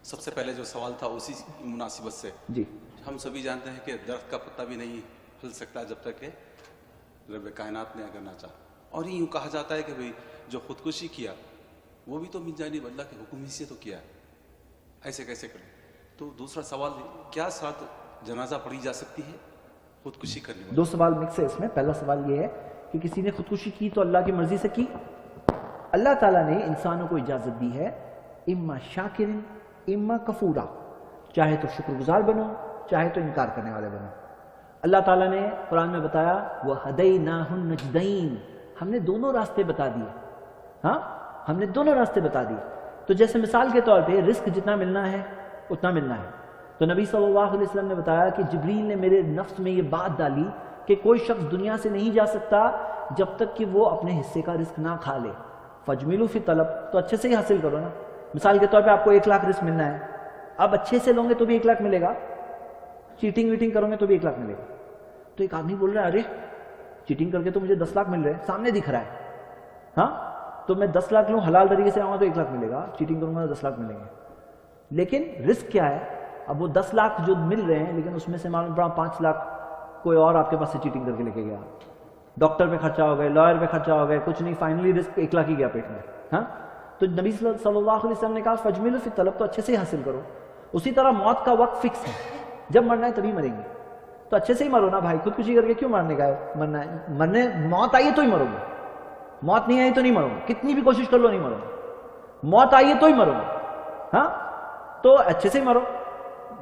سب سے پہلے جو سوال تھا اسی مناسبت سے جی ہم سبھی جانتے ہیں کہ درخت کا پتا بھی نہیں ہل سکتا جب تک کہ رب کائنات نے اگر نہ چاہا، اور یوں کہا جاتا ہے کہ بھئی جو خودکشی کیا وہ بھی تو من جانب اللہ کے حکم ہی سے تو کیا ہے، ایسے کیسے کریں؟ تو دوسرا سوال، کیا ساتھ جنازہ پڑھی جا سکتی ہے خودکشی کرنے والی؟ دو سوال مکس ہے اس میں. پہلا سوال یہ ہے کہ کسی نے خودکشی کی تو اللہ کی مرضی سے کی. اللہ تعالیٰ نے انسانوں کو اجازت دی ہے اما شاکر اما کفورا، چاہے تو شکر گزار بنو چاہے تو انکار کرنے والے بنو. اللہ تعالیٰ نے قرآن میں بتایا وَهَدَيْنَاهُ النَّجْدَيْنِ، ہم نے دونوں راستے بتا دیے. ہاں ہم نے دونوں راستے بتا دیے. تو جیسے مثال کے طور پہ رزق جتنا ملنا ہے اتنا ملنا ہے. تو نبی صلی اللہ علیہ وسلم نے بتایا کہ جبریل نے میرے نفس میں یہ بات ڈالی کہ کوئی شخص دنیا سے نہیں جا سکتا جب تک کہ وہ اپنے حصے کا رزق نہ کھا لے. فَجْمِلُوا فِي طلب، تو اچھے سے ہی حاصل کرو نا. مثال کے طور پہ آپ کو 1 لاکھ رزق ملنا ہے، اب اچھے سے لوگے تو بھی 1 لاکھ ملے گا، چیٹنگ ویٹنگ کرو گے تو بھی 1 لاکھ ملے گا. تو ایک آدمی بول رہا ہے ارے چیٹنگ کر کے تو مجھے 10 لاکھ مل رہے ہیں، سامنے دکھ رہا ہے. ہاں تو میں 10 لاکھ لوں، حلال طریقے سے آؤں گا تو 1 لاکھ ملے گا، چیٹنگ کروں گا تو 10 لاکھ ملیں گے. لیکن رزق کیا ہے؟ اب وہ 10 لاکھ جو مل رہے ہیں لیکن اس میں سے معلوم پڑا 5 لاکھ کوئی اور آپ کے پاس سے چیٹنگ کر کے لے کے گیا. ڈاکٹر پہ خرچہ ہو گئے، لائر پہ خرچہ ہو گئے، کچھ نہیں، فائنلی رزق 1 لاکھ ہی گیا پیٹ میں. ہاں تو نبی صلی اللہ علیہ وسلم نے کہا فَجْمِلُوا فِي طلب، تو اچھے سے حاصل کرو. اسی طرح موت کا وقت فکس ہے، جب مرنا ہے تبھی مریں گے، تو اچھے سے ہی مرو نا بھائی. خودکشی کر کے کیوں مرنے کا مرنا ہے؟ مرنے موت آئی ہے تو ہی مرو گے، موت نہیں آئی تو نہیں مرو گے، کتنی بھی کوشش کر لو نہیں مرو گے. موت آئی ہے تو ہی مرو گے. ہاں تو اچھے سے ہی مرو،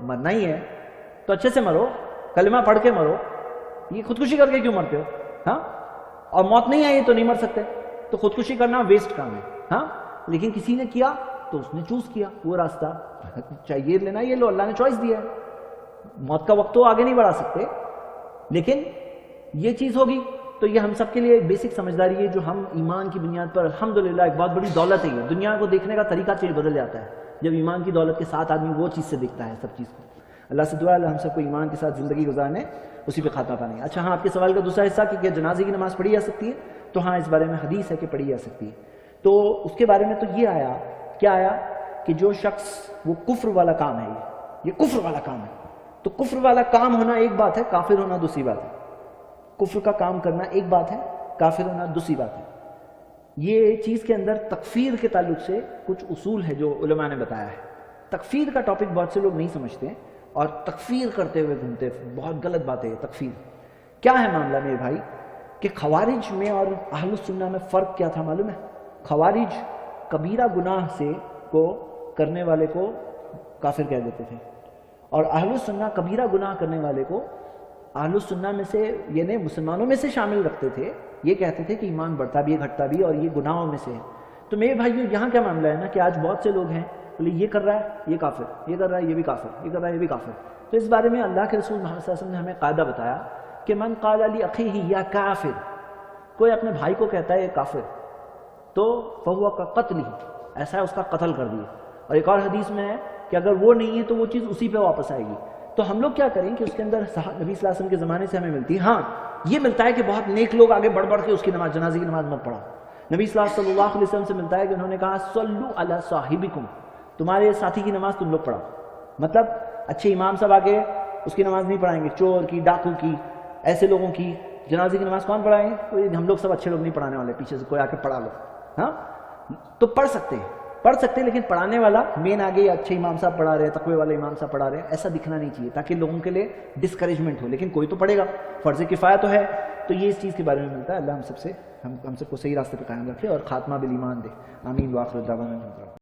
مرنا ہی ہے تو اچھے سے مرو، کلمہ پڑھ کے مرو. یہ خودکشی کر کے کیوں مرتے ہو؟ ہاں اور موت نہیں آئی تو نہیں مر سکتے، تو خودکشی کرنا ویسٹ کام ہے. ہاں لیکن کسی نے کیا تو اس نے چوز کیا وہ راستہ، چاہیے لینا یہ لو، اللہ نے چوائس دیا ہے. موت کا وقت تو آگے نہیں بڑھا سکتے، لیکن یہ چیز ہوگی. تو یہ ہم سب کے لیے ایک بیسک سمجھداری ہے جو ہم ایمان کی بنیاد پر الحمدللہ ایک بہت بڑی دولت ہے. یہ دنیا کو دیکھنے کا طریقہ بدل جاتا ہے جب ایمان کی دولت کے ساتھ آدمی وہ چیز سے دیکھتا ہے سب چیز کو. اللہ سے دعا ہے ہم سب کو ایمان کے ساتھ زندگی گزارنے اسی پہ خاتمہ پانے. اچھا ہاں، آپ کے سوال کا دوسرا حصہ کہ کیا جنازے کی نماز پڑھی جا سکتی ہے؟ تو ہاں اس بارے میں حدیث ہے کہ پڑھی جا سکتی ہے. تو اس کے بارے میں تو یہ آیا، کیا آیا کہ جو شخص وہ کفر والا کام ہے، یہ کفر والا کام ہے. تو کفر والا کام ہونا ایک بات ہے، کافر ہونا دوسری بات ہے. کفر کا کام کرنا ایک بات ہے، کافر ہونا دوسری بات ہے. یہ چیز کے اندر تکفیر کے تعلق سے کچھ اصول ہے جو علماء نے بتایا ہے. تکفیر کا ٹاپک بہت سے لوگ نہیں سمجھتے اور تکفیر کرتے ہوئے گھومتے، بہت غلط بات ہے یہ تکفیر. کیا ہے معاملہ میرے بھائی کہ خوارج میں اور اہل السنہ میں فرق کیا تھا معلوم ہے؟ خوارج کبیرہ گناہ سے کو کرنے والے کو کافر کہہ دیتے تھے، اور اہل السنہ کبیرہ گناہ کرنے والے کو اہل السنہ میں سے یعنی مسلمانوں میں سے شامل رکھتے تھے. یہ کہتے تھے کہ ایمان بڑھتا بھی ہے گھٹتا بھی، اور یہ گناہوں میں سے ہے. تو میرے بھائیو یہاں کیا معاملہ ہے نا کہ آج بہت سے لوگ ہیں بولے یہ کر رہا ہے یہ کافر، یہ کر رہا ہے یہ بھی کافر، یہ کر رہا ہے یہ بھی کافر. تو اس بارے میں اللہ کے رسول محمد صلی اللہ علیہ وسلم نے ہمیں قاعدہ بتایا کہ من قال لاخیہ یا کافر، کوئی اپنے بھائی کو کہتا ہے یہ کافر تو فہو کا قتل ہی، ایسا ہے اس کا قتل کر دیا. اور ایک اور حدیث میں ہے کہ اگر وہ نہیں ہے تو وہ چیز اسی پہ واپس آئے گی. تو ہم لوگ کیا کریں کہ اس کے اندر نبی صلی اللہ علیہ وسلم کے زمانے سے ہمیں ملتی ہے. ہاں یہ ملتا ہے کہ بہت نیک لوگ آگے بڑھ بڑھ کے اس کی نماز، جنازے کی نماز مت پڑھا. نبی صلی اللہ علیہ وسلم سے ملتا ہے کہ انہوں نے کہا صلو علی صاحبکم، تمہارے ساتھی کی نماز تم لوگ پڑھاؤ. مطلب اچھے امام صاحب آگے اس کی نماز نہیں پڑھائیں گے، چور کی، ڈاکو کی، ایسے لوگوں کی جنازے کی نماز کون پڑھائیں گے؟ کوئی ہم لوگ سب اچھے لوگ نہیں پڑھانے والے، پیچھے سے کوئی آ کے پڑھا لو. ہاں تو پڑھ سکتے ہیں لیکن پڑھانے والا مین آگے اچھے امام صاحب پڑھا رہے ہیں، تقوی والے امام صاحب پڑھا رہے ہیں، ایسا دکھنا نہیں چاہیے تاکہ لوگوں کے لیے ڈسکریجمنٹ ہو. لیکن کوئی تو پڑھے گا، فرض کفایہ تو ہے. تو یہ اس چیز کے بارے میں ملتا ہے. اللہ ہم سب کو صحیح راستے پہ قائم رکھے اور خاتمہ بالایمان دے. آمین. واخر دعوانا